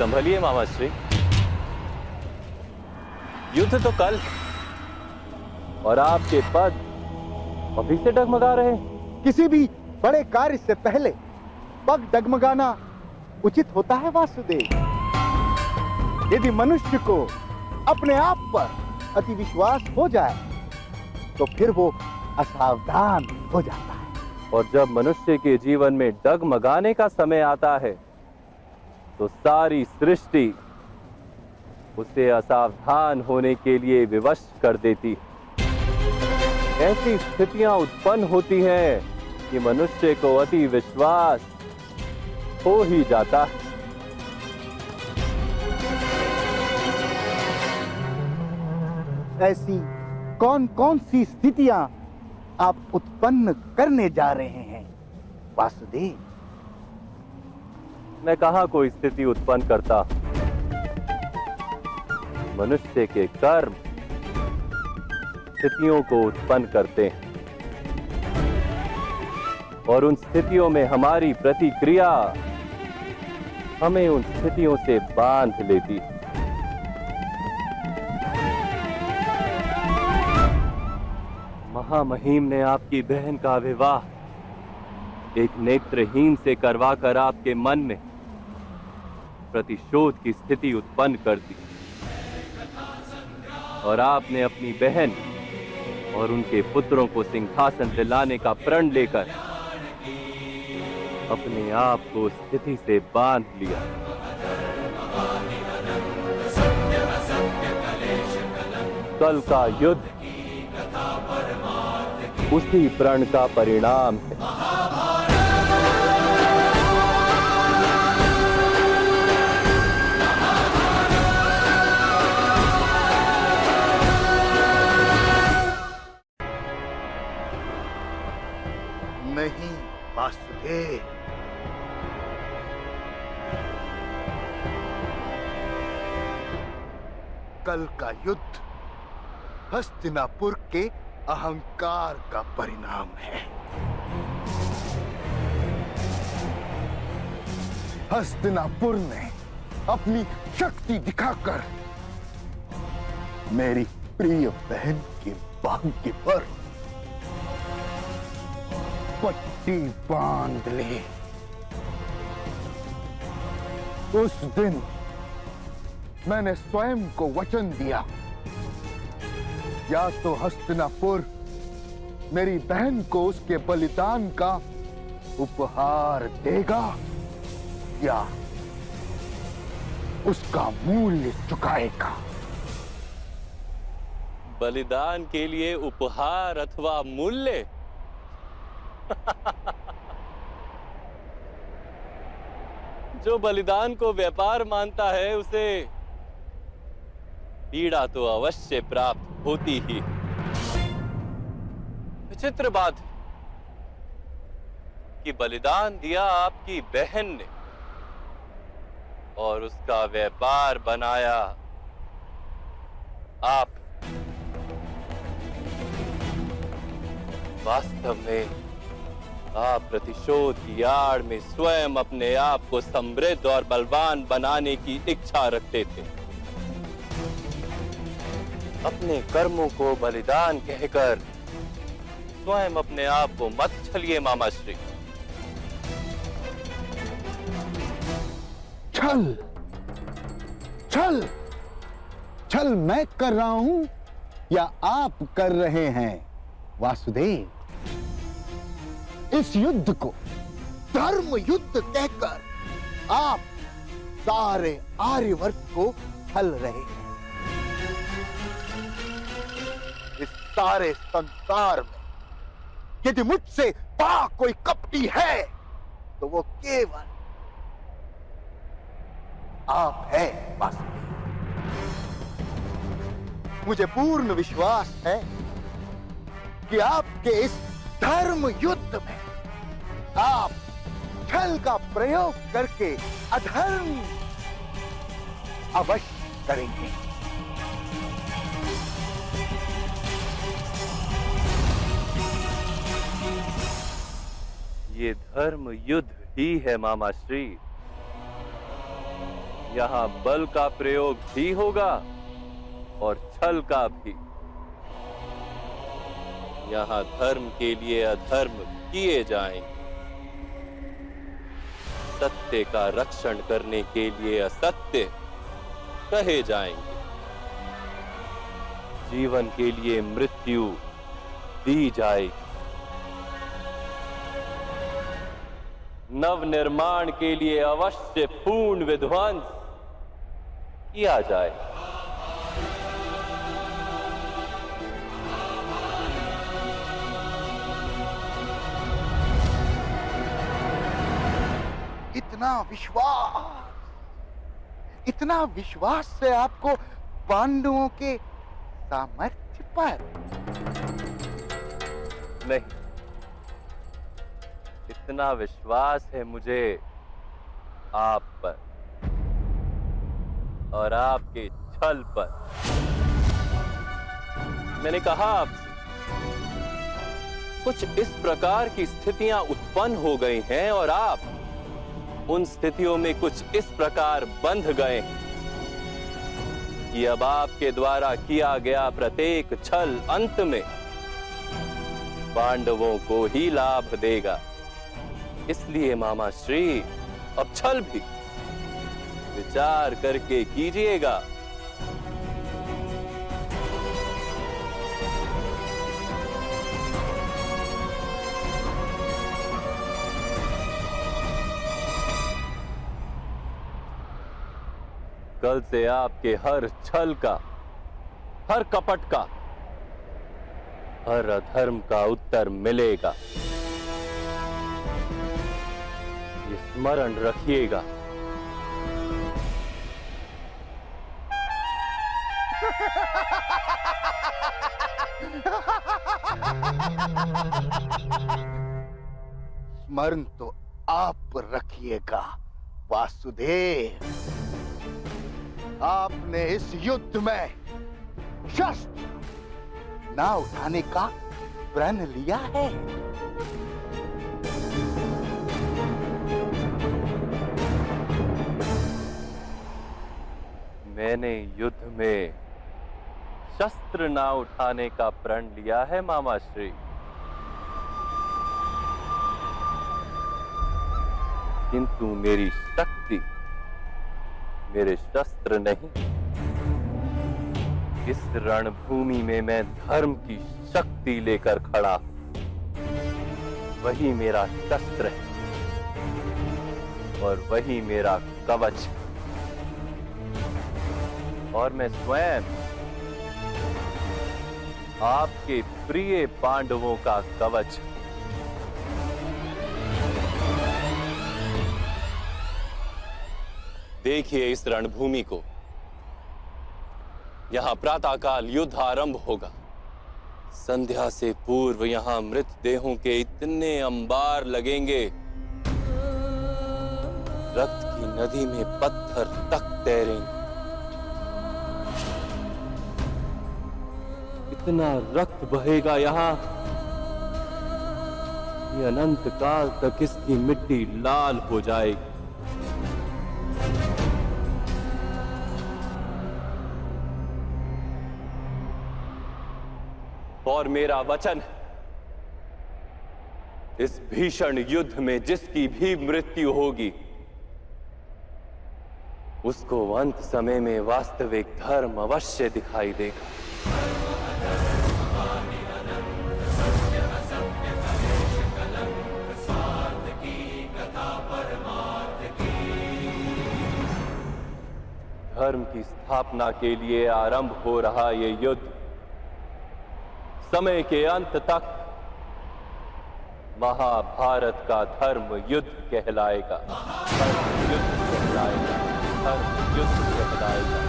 संभलिए मामा श्री, युद्ध तो कल है और आपके पद अभी से डगमगा रहे हैं। किसी भी बड़े कार्य से पहले पग डगमगाना उचित होता है वासुदेव। यदि मनुष्य को अपने आप पर अति विश्वास हो जाए तो फिर वो असावधान हो जाता है। और जब मनुष्य के जीवन में डगमगाने का समय आता है तो सारी सृष्टि उसे असावधान होने के लिए विवश कर देती है। ऐसी स्थितियां उत्पन्न होती हैं कि मनुष्य को अति विश्वास हो ही जाता है। ऐसी कौन कौन सी स्थितियां आप उत्पन्न करने जा रहे हैं वासुदेव? मैं कहां कोई स्थिति उत्पन्न करता। मनुष्य के कर्म स्थितियों को उत्पन्न करते हैं और उन स्थितियों में हमारी प्रतिक्रिया हमें उन स्थितियों से बांध लेती है। महामहिम ने आपकी बहन का विवाह एक नेत्रहीन से करवाकर आपके मन में प्रतिशोध की स्थिति उत्पन्न कर दी और आपने अपनी बहन और उनके पुत्रों को सिंहासन दिलाने का प्रण लेकर अपने आप को स्थिति से बांध लिया। कल का युद्ध उसी प्रण का परिणाम है। नहीं वासुदेव, कल का युद्ध हस्तिनापुर के अहंकार का परिणाम है। हस्तिनापुर ने अपनी शक्ति दिखाकर मेरी प्रिय बहन के भाग्य पर पट्टी बांध ली। उस दिन मैंने स्वयं को वचन दिया, या तो हस्तिनापुर मेरी बहन को उसके बलिदान का उपहार देगा या उसका मूल्य चुकाएगा। बलिदान के लिए उपहार अथवा मूल्य? जो बलिदान को व्यापार मानता है उसे पीड़ा तो अवश्य प्राप्त होती ही। विचित्र बात है कि बलिदान दिया आपकी बहन ने और उसका व्यापार बनाया आप। वास्तव में आप प्रतिशोध की आड़ में स्वयं अपने आप को समृद्ध और बलवान बनाने की इच्छा रखते थे। अपने कर्मों को बलिदान कहकर स्वयं अपने आप को मत छलिए मामा श्री। छल छल छल मैं कर रहा हूं या आप कर रहे हैं वासुदेव? इस युद्ध को धर्म युद्ध कहकर आप सारे आर्यवर्त को छल रहे हैं। इस सारे संसार में यदि मुझसे बड़ा कोई कपटी है तो वो केवल आप है वासुदेव। मुझे पूर्ण विश्वास है कि आपके इस धर्म युद्ध में आप छल का प्रयोग करके अधर्म अवश्य करेंगे। ये धर्म युद्ध ही है मामा श्री। यहाँ बल का प्रयोग भी होगा और छल का भी। यहाँ धर्म के लिए अधर्म किए जाएंगे, सत्य का रक्षण करने के लिए असत्य कहे जाएंगे, जीवन के लिए मृत्यु दी जाएगी, नव निर्माण के लिए अवश्य पूर्ण विध्वंस किया जाए। इतना विश्वास है आपको पांडवों के सामर्थ्य पर? नहीं, इतना विश्वास है मुझे आप पर और आपके छल पर। मैंने कहा आपसे, कुछ इस प्रकार की स्थितियां उत्पन्न हो गई हैं और आप उन स्थितियों में कुछ इस प्रकार बंध गए हैं कि अब आपके द्वारा किया गया प्रत्येक छल अंत में पांडवों को ही लाभ देगा। इसलिए मामा श्री, अब छल भी विचार करके कीजिएगा। कल से आपके हर छल का, हर कपट का, हर अधर्म का उत्तर मिलेगा। ये स्मरण रखिएगा। स्मरण तो आप रखिएगा वासुदेव। आपने इस युद्ध में शस्त्र ना उठाने का प्रण लिया है। मैंने युद्ध में शस्त्र ना उठाने का प्रण लिया है मामा श्री। किंतु मेरी शक्ति मेरे शस्त्र नहीं। इस रणभूमि में मैं धर्म की शक्ति लेकर खड़ा हूं। वही मेरा शस्त्र है और वही मेरा कवच है। और मैं स्वयं आपके प्रिय पांडवों का कवच। देखिए इस रणभूमि को। यहां प्रातःकाल युद्ध आरंभ होगा। संध्या से पूर्व यहां मृतदेहों के इतने अंबार लगेंगे, रक्त की नदी में पत्थर तक तैरेंगे। इतना रक्त बहेगा यहां कि अनंत काल तक इसकी मिट्टी लाल हो जाएगी। और मेरा वचन है, इस भीषण युद्ध में जिसकी भी मृत्यु होगी, उसको अंत समय में वास्तविक धर्म अवश्य दिखाई देगा। धर्म की स्थापना के लिए आरंभ हो रहा ये युद्ध समय के अंत तक महाभारत का धर्म युद्ध कहलाएगा। धर्म युद्ध कहलाएगा। धर्म युद्ध कहलाएगा।